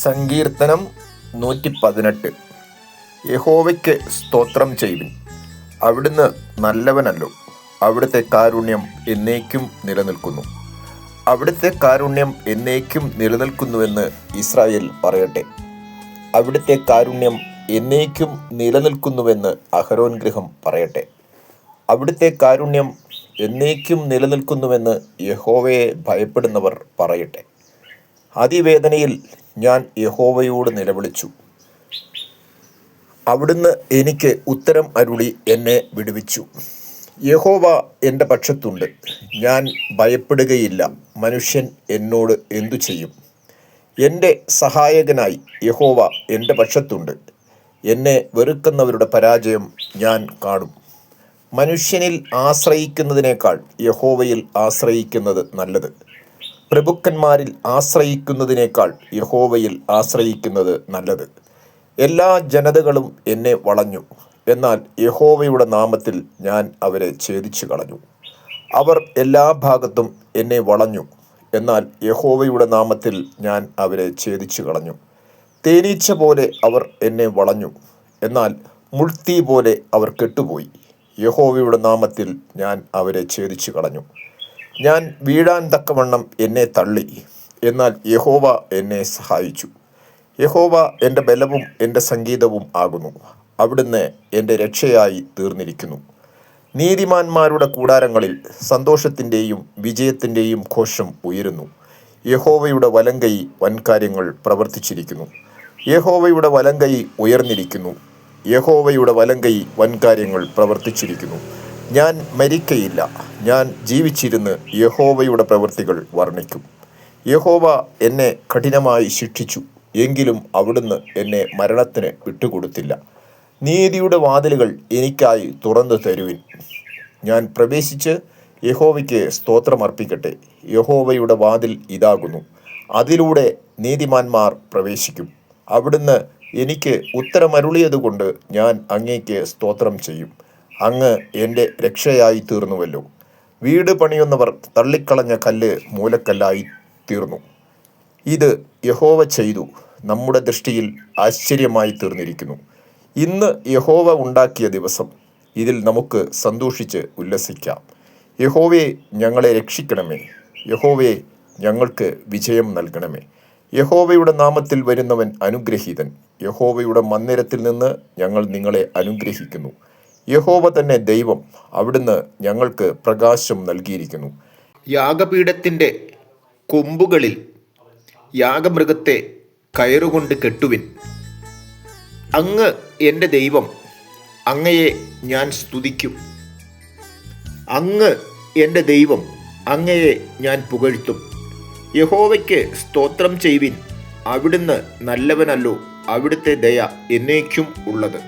സങ്കീർത്തനം 118. യഹോവയ്ക്ക് സ്തോത്രം ചെയ്യുവിൻ. അവിടുന്ന് നല്ലവനല്ലോ. അവിടുത്തെ കാരുണ്യം എന്നേക്കും നിലനിൽക്കുന്നു. അവിടുത്തെ കാരുണ്യം എന്നേക്കും നിലനിൽക്കുന്നുവെന്ന് ഇസ്രായേൽ പറയട്ടെ. അവിടുത്തെ കാരുണ്യം എന്നേക്കും നിലനിൽക്കുന്നുവെന്ന് അഹരോൻ ഗൃഹം പറയട്ടെ. അവിടുത്തെ കാരുണ്യം എന്നേക്കും നിലനിൽക്കുന്നുവെന്ന് യഹോവയെ ഭയപ്പെടുന്നവർ പറയട്ടെ. അതിവേദനയിൽ ഞാൻ യഹോവയോട് നിലവിളിച്ചു. അവിടുന്ന് എനിക്ക് ഉത്തരം അരുളി എന്നെ വിടുവിച്ചു. യഹോവ എൻ്റെ പക്ഷത്തുണ്ട്, ഞാൻ ഭയപ്പെടുകയില്ല. മനുഷ്യൻ എന്നോട് എന്തു ചെയ്യും? എൻ്റെ സഹായകനായി യഹോവ എൻ്റെ പക്ഷത്തുണ്ട്. എന്നെ വെറുക്കുന്നവരുടെ പരാജയം ഞാൻ കാണും. മനുഷ്യനിൽ ആശ്രയിക്കുന്നതിനേക്കാൾ യഹോവയിൽ ആശ്രയിക്കുന്നത് നല്ലത്. പ്രഭുക്കന്മാരിൽ ആശ്രയിക്കുന്നതിനേക്കാൾ യഹോവയിൽ ആശ്രയിക്കുന്നത് നല്ലത്. എല്ലാ ജനതകളും എന്നെ വളഞ്ഞു, എന്നാൽ യഹോവയുടെ നാമത്തിൽ ഞാൻ അവരെ ഛേദിച്ചു കളഞ്ഞു. അവർ എല്ലാ ഭാഗത്തും എന്നെ വളഞ്ഞു, എന്നാൽ യഹോവയുടെ നാമത്തിൽ ഞാൻ അവരെ ഛേദിച്ചു കളഞ്ഞു. തേനീച്ച പോലെ അവർ എന്നെ വളഞ്ഞു, എന്നാൽ മുൾത്തീ പോലെ അവർ കെട്ടുപോയി. യഹോവയുടെ നാമത്തിൽ ഞാൻ അവരെ ഛേദിച്ചു കളഞ്ഞു. ഞാൻ വീഴാൻ തക്കവണ്ണം എന്നെ തള്ളി, എന്നാൽ യഹോവ എന്നെ സഹായിച്ചു. യഹോവ എൻ്റെ ബലവും എൻ്റെ സംഗീതവും ആകുന്നു. അവിടുന്ന് എൻ്റെ രക്ഷയായി തീർന്നിരിക്കുന്നു. നീതിമാന്മാരുടെ കൂടാരങ്ങളിൽ സന്തോഷത്തിൻ്റെയും വിജയത്തിൻ്റെയും ഘോഷം ഉയരുന്നു. യഹോവയുടെ വലങ്കൈ വൻകാര്യങ്ങൾ പ്രവർത്തിച്ചിരിക്കുന്നു. യഹോവയുടെ വലങ്കൈ ഉയർന്നിരിക്കുന്നു. യഹോവയുടെ വലങ്കൈ വൻകാര്യങ്ങൾ പ്രവർത്തിച്ചിരിക്കുന്നു. ഞാൻ മരിക്കയില്ല, ഞാൻ ജീവിച്ചിരുന്ന് യഹോവയുടെ പ്രവൃത്തികൾ വർണ്ണിക്കും. യഹോവ എന്നെ കഠിനമായി ശിക്ഷിച്ചു, എങ്കിലും അവിടുന്ന് എന്നെ മരണത്തിന് വിട്ടുകൊടുത്തില്ല. നീതിയുടെ വാതിലുകൾ എനിക്കായി തുറന്നു തരുവിൻ. ഞാൻ പ്രവേശിച്ച് യഹോവയ്ക്ക് സ്തോത്രമർപ്പിക്കട്ടെ. യഹോവയുടെ വാതിൽ ഇതാകുന്നു, അതിലൂടെ നീതിമാന്മാർ പ്രവേശിക്കും. അവിടുന്ന് എനിക്ക് ഉത്തരമരുളിയതുകൊണ്ട് ഞാൻ അങ്ങേക്ക് സ്തോത്രം ചെയ്യും. അങ്ങ് എൻ്റെ രക്ഷയായി തീർന്നുവല്ലോ. വീട് പണിയുന്നവർ തള്ളിക്കളഞ്ഞ കല്ല് മൂലക്കല്ലായി തീർന്നു. ഇത് യഹോവ ചെയ്തു, നമ്മുടെ ദൃഷ്ടിയിൽ ആശ്ചര്യമായി തീർന്നിരിക്കുന്നു. ഇന്ന് യഹോവ ഉണ്ടാക്കിയ ദിവസം, ഇതിൽ നമുക്ക് സന്തോഷിച്ച് ഉല്ലസിക്കാം. യഹോവയെ ഞങ്ങളെ രക്ഷിക്കണമേ. യഹോവയെ ഞങ്ങൾക്ക് വിജയം നൽകണമേ. യഹോവയുടെ നാമത്തിൽ വരുന്നവൻ അനുഗ്രഹീതൻ. യഹോവയുടെ മന്ദിരത്തിൽ നിന്ന് ഞങ്ങൾ നിങ്ങളെ അനുഗ്രഹിക്കുന്നു. യഹോവ തന്നെ ദൈവം, അവിടുന്ന് ഞങ്ങൾക്ക് പ്രകാശം നൽകിയിരിക്കുന്നു. യാഗപീഠത്തിൻ്റെ കൊമ്പുകളിൽ യാഗമൃഗത്തെ കയറുകൊണ്ട് കെട്ടുവിൻ. അങ്ങ് എൻ്റെ ദൈവം, അങ്ങയെ ഞാൻ സ്തുതിക്കും. അങ്ങ് എൻ്റെ ദൈവം, അങ്ങയെ ഞാൻ പുകഴ്ത്തും. യഹോവയ്ക്ക് സ്തോത്രം ചെയ്യുവിൻ. അവിടുന്ന് നല്ലവനല്ലോ. അവിടുത്തെ ദയ എന്നേക്കും ഉള്ളത്.